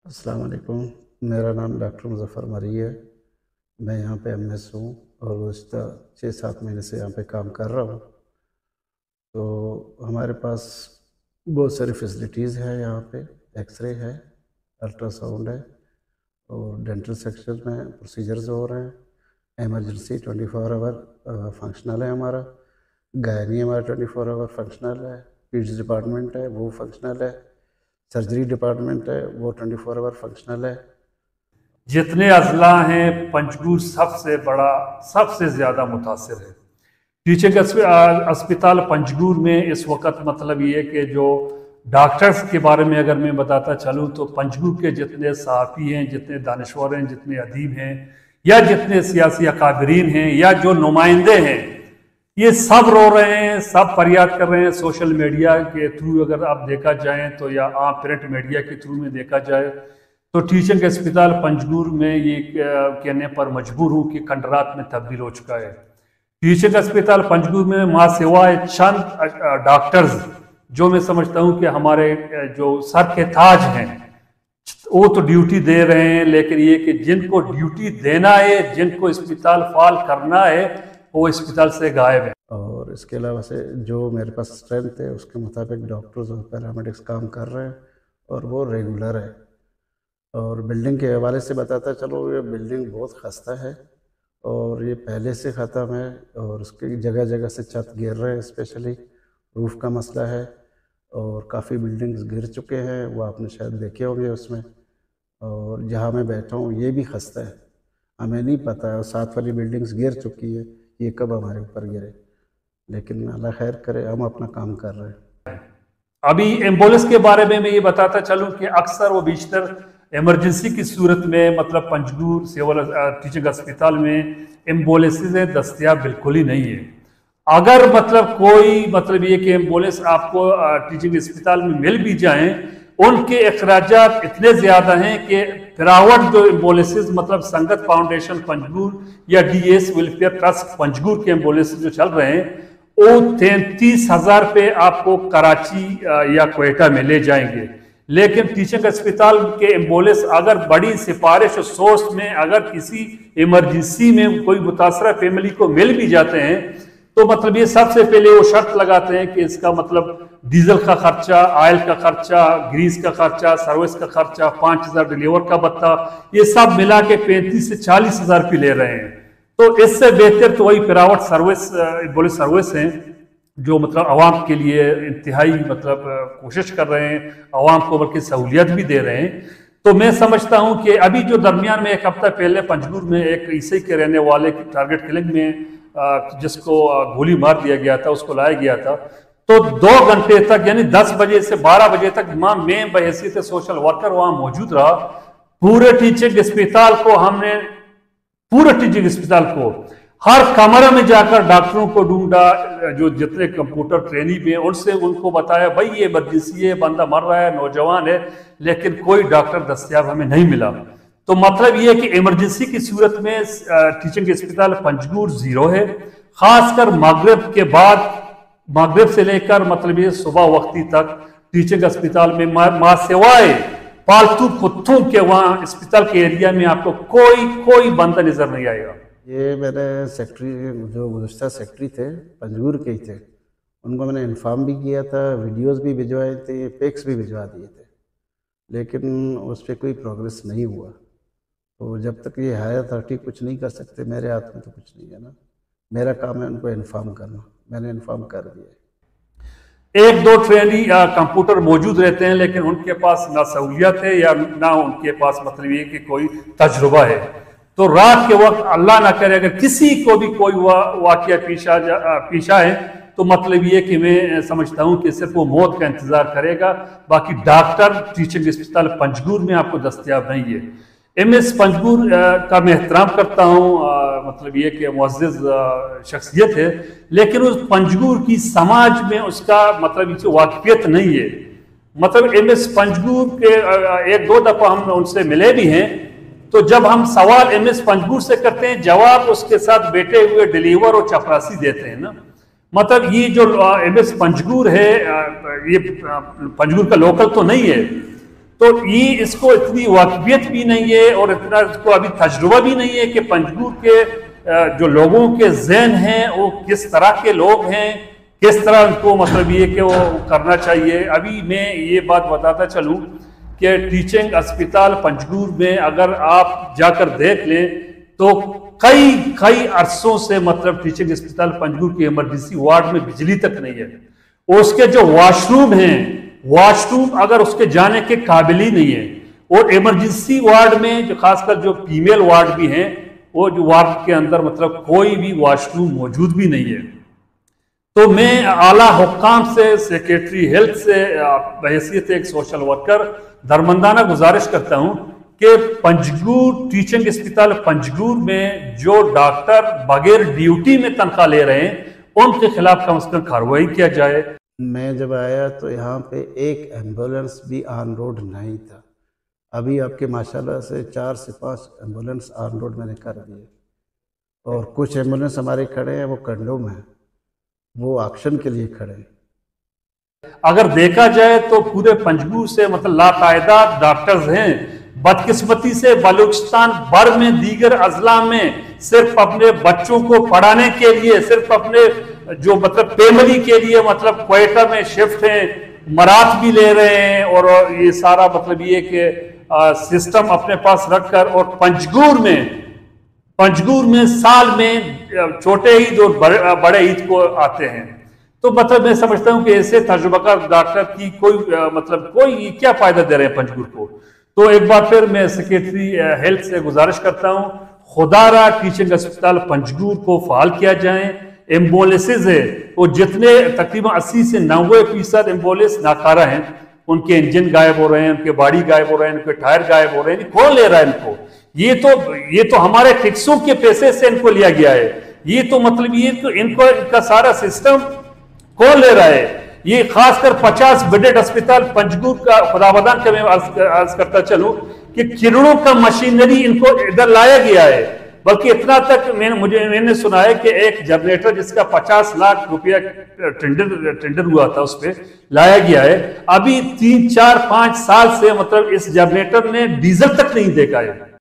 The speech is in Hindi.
अस्सलाम वालेकुम। मेरा नाम डॉक्टर मुज़फ़्फ़र मरी है। मैं यहाँ पे एमएस हूँ और गुज़िश्ता 6-7 महीने से यहाँ पे काम कर रहा हूँ। तो हमारे पास बहुत सारी फैसिलिटीज़ हैं यहाँ पे। एक्स-रे है, अल्ट्रासाउंड है और डेंटल सेक्शन में प्रोसीजर्स हो रहे हैं। इमरजेंसी 24 आवर फंक्शनल है हमारा। गायनी हमारा 24 आवर फंक्शनल है। पीड्स डिपार्टमेंट है, वो फंक्शनल है। सर्जरी डिपार्टमेंट है, वो 24 आवर फंक्शनल है। जितने अजला हैं पंजगुर सबसे बड़ा सबसे ज़्यादा मुतासर है। टीचिंग अस्पताल पंजगुर में इस वक्त मतलब ये कि जो डॉक्टर्स के बारे में अगर मैं बताता चलूँ तो पंजगुर के जितने सहाफ़ी हैं, जितने दानिश्वर हैं, जितने अदीब हैं या जितने सियासी अकाबरीन हैं या जो नुमाइंदे हैं, ये सब रो रहे हैं, सब फरियाद कर रहे हैं। सोशल मीडिया के थ्रू अगर आप देखा जाए तो या आप प्रिंट मीडिया के थ्रू में देखा जाए तो टीचिंग अस्पताल पंजगुर में ये कहने पर मजबूर हूँ कि खंडरात में तब्दील हो चुका है। टीचिंग अस्पताल पंजगुर में माँ सिवाय चंद डॉक्टर्स जो मैं समझता हूँ कि हमारे जो सर के ताज हैं वो तो ड्यूटी दे रहे हैं, लेकिन ये कि जिनको ड्यूटी देना है, जिनको अस्पताल फाल करना है, वो अस्पताल से गायब है। और इसके अलावा से जो मेरे पास स्ट्रेंथ है उसके मुताबिक डॉक्टर्स और पैरामेडिक्स काम कर रहे हैं और वो रेगुलर है। और बिल्डिंग के हवाले से बताता चलो, ये बिल्डिंग बहुत खस्ता है और ये पहले से ख़त्म है और उसकी जगह जगह से छत गिर रहे हैं। स्पेशली रूफ़ का मसला है और काफ़ी बिल्डिंग्स गिर चुके हैं, वो आपने शायद देखे होंगे उसमें। और जहाँ मैं बैठा हूँ ये भी खस्ता है, हमें नहीं पता साथ वाली बिल्डिंग्स गिर चुकी है, ये कब हमारे ऊपर गिरे, लेकिन अल्लाह खैर करे, हम अपना काम कर रहे हैं। अभी एम्बुलेंस के बारे में मैं ये बताता चलूं कि अक्सर वो बेशतर इमरजेंसी की सूरत में मतलब पंजगुर सिविल टीचिंग अस्पताल में एम्बुलेंस दस्तियाब बिल्कुल ही नहीं है। अगर मतलब कोई मतलब ये कि एम्बुलेंस आपको टीचिंग अस्पताल में मिल भी जाएं, उनके अखराजात इतने ज़्यादा हैं कि प्राइवेट जो एम्बुलेंस मतलब संगत फाउंडेशन पंजगुर या डीएस वेलफेयर ट्रस्ट पंजगुर के एम्बुलेंस जो चल रहे हैं वो 33,000 पे आपको कराची या क्वेटा में ले जाएंगे। लेकिन टीचिंग अस्पताल के एम्बुलेंस अगर बड़ी सिफारिश और सोर्स में अगर किसी इमरजेंसी में कोई मुतासरा फैमिली को मिल भी जाते हैं तो मतलब ये सबसे पहले वो शर्त लगाते हैं कि इसका मतलब डीजल का खर्चा, ऑयल का खर्चा, ग्रीस का खर्चा, सर्विस का खर्चा, 5,000 डिलीवर का भत्ता, ये सब मिला के 35 से 40,000 रुपये ले रहे हैं। तो इससे बेहतर तो वही प्राइवेट सर्विस एम्बुलेंस सर्विस हैं जो मतलब आवाम के लिए इंतहाई मतलब कोशिश कर रहे हैं, आवाम को बल्कि सहूलियत भी दे रहे हैं। तो मैं समझता हूं कि अभी जो दरमियान में एक हफ्ता पहले पंजगुर में एक ईसाई के रहने वाले की टारगेट किलिंग में जिसको गोली मार दिया गया था, उसको लाया गया था, तो 2 घंटे तक यानी 10 बजे से 12 बजे तक मैं बहैसियत सोशल वर्कर वहां मौजूद रहा। पूरे टीचिंग अस्पताल को हमने पूरे टीचिंग अस्पताल को हर कमरे में जाकर डॉक्टरों को ढूंढा, जो जितने कंप्यूटर ट्रेनिंग में उनसे उनको बताया भाई ये इमरजेंसी है, बंदा मर रहा है, नौजवान है, लेकिन कोई डॉक्टर दस्तयाब हमें नहीं मिला। तो मतलब ये है कि इमरजेंसी की सूरत में टीचिंग अस्पताल पंजगुर जीरो है। खासकर मगरिब के बाद, मगरिब से लेकर मतलब ये सुबह वक्ती तक टीचिंग अस्पताल में मां सिवाय पालतू कुत्तों के वहां अस्पताल के एरिया में आपको कोई बंदा नजर नहीं आएगा। ये मेरे सेक्रेटरी जो गुज़िश्ता सेक्रेटरी थे पंजगुर के ही थे, उनको मैंने इन्फॉर्म भी किया था, वीडियोस भी भिजवाए थे, पिक्स भी भिजवा दिए थे, लेकिन उस पर कोई प्रोग्रेस नहीं हुआ। तो जब तक ये हायर अथॉरिटी कुछ नहीं कर सकते, मेरे हाथ में तो कुछ नहीं है ना। मेरा काम है उनको इन्फॉर्म करना, मैंने इन्फॉर्म कर दिया। 1-2 ट्रेनी कंप्यूटर मौजूद रहते हैं, लेकिन उनके पास ना सहूलियत है या ना उनके पास मतलब ये कि कोई तजुर्बा है। तो रात के वक्त अल्लाह ना करे अगर किसी को भी कोई वाकया पेश आए तो मतलब ये कि मैं समझता हूं कि सिर्फ वो मौत का इंतजार करेगा, बाकी डॉक्टर टीचिंग अस्पताल पंजगुर में आपको दस्तयाब नहीं है। एमएस पंजगुर का मैं एहतराम करता हूँ, मतलब ये कि मुअज़्ज़िज़ शख्सियत है, लेकिन उस पंजगुर की समाज में उसका मतलब वाकफियत नहीं है। मतलब एमएस पंजगुर के 1-2 दफा हम उनसे मिले भी हैं, तो जब हम सवाल एमएस पंजगुर से करते हैं जवाब उसके साथ बैठे हुए डिलीवर और चपरासी देते हैं ना। मतलब ये जो एमएस पंजगुर है, ये पंजगुर का लोकल तो नहीं है, तो ये इसको इतनी वाकफियत भी नहीं है और इतना इसको अभी तजुर्बा भी नहीं है कि पंजगूर के जो लोगों के जहन हैं वो किस तरह के लोग हैं, किस तरह उनको मतलब ये कि वो करना चाहिए। अभी मैं ये बात बताता चलूँ कि टीचिंग अस्पताल पंजगूर में अगर आप जाकर देख लें तो कई अरसों से मतलब टीचिंग अस्पताल पंजगूर के इमरजेंसी वार्ड में बिजली तक नहीं है। उसके जो वॉशरूम हैं, वॉशरूम अगर उसके जाने के काबिल ही नहीं है। और इमरजेंसी वार्ड में जो खासकर जो फीमेल वार्ड भी हैं, वो जो वार्ड के अंदर मतलब कोई भी वॉशरूम मौजूद भी नहीं है। तो मैं आला हुक्काम से, सेक्रेटरी हेल्थ से बहैसियत एक सोशल वर्कर दरमंदाना गुजारिश करता हूं कि पंजगूर टीचिंग अस्पताल पंजगूर में जो डॉक्टर बगैर ड्यूटी में तनख्वाह ले रहे हैं उनके खिलाफ कम से कम कार्रवाई किया जाए। मैं जब आया तो यहाँ पे एक एम्बुलेंस भी ऑन रोड नहीं था। अभी आपके माशाल्लाह से 4 से 5 एम्बुलेंस ऑन रोड मैंने कर दिए और कुछ एम्बुलेंस हमारे खड़े हैं वो कंडों में हैं, वो ऑक्शन के लिए खड़े हैं। अगर देखा जाए तो पूरे पंजगूर से मतलब लातादाद डॉक्टर्स हैं। बदकिस्मती से बलूचिस्तान भर में दीगर अजला में सिर्फ अपने बच्चों को पढ़ाने के लिए, सिर्फ अपने जो मतलब फैमिली के लिए मतलब क्वेटा में शिफ्ट हैं, मराठ भी ले रहे हैं और ये सारा मतलब ये कि सिस्टम अपने पास रखकर और पंजगूर में साल में छोटे ईद और बड़े ईद को आते हैं। तो मतलब मैं समझता हूं कि ऐसे तजुर्बाकार डॉक्टर की कोई क्या फायदा दे रहे हैं पंजगूर को। तो एक बार फिर मैं सेक्रेटरी हेल्थ से गुजारिश करता हूं, खुदारा टीचिंग अस्पताल पंजगूर को फाल किया जाए। एम्बुलेंसेज है वो जितने तकरीबन 80 से 90% एम्बुलेंस नाकारा हैं, उनके इंजन गायब हो रहे हैं, उनके बॉडी गायब हो रहे हैं, उनके टायर गायब हो रहे हैं। कौन ले रहा है इनको? ये तो हमारे टैक्सों के पैसे से इनको लिया गया है। ये तो मतलब ये तो इनका सारा सिस्टम कौन ले रहा है? ये खासकर 50 बेडेड अस्पताल पंजगूर का खुदाबंद का मैं अर्ज करता चलूं कि किरणों का मशीनरी इनको इधर लाया गया है। बल्कि इतना तक मैंने सुना है कि एक जनरेटर जिसका 50 लाख रुपया टेंडर हुआ था उस पर लाया गया है। अभी 3, 4, 5 साल से मतलब इस जनरेटर ने डीजल तक नहीं देखा है।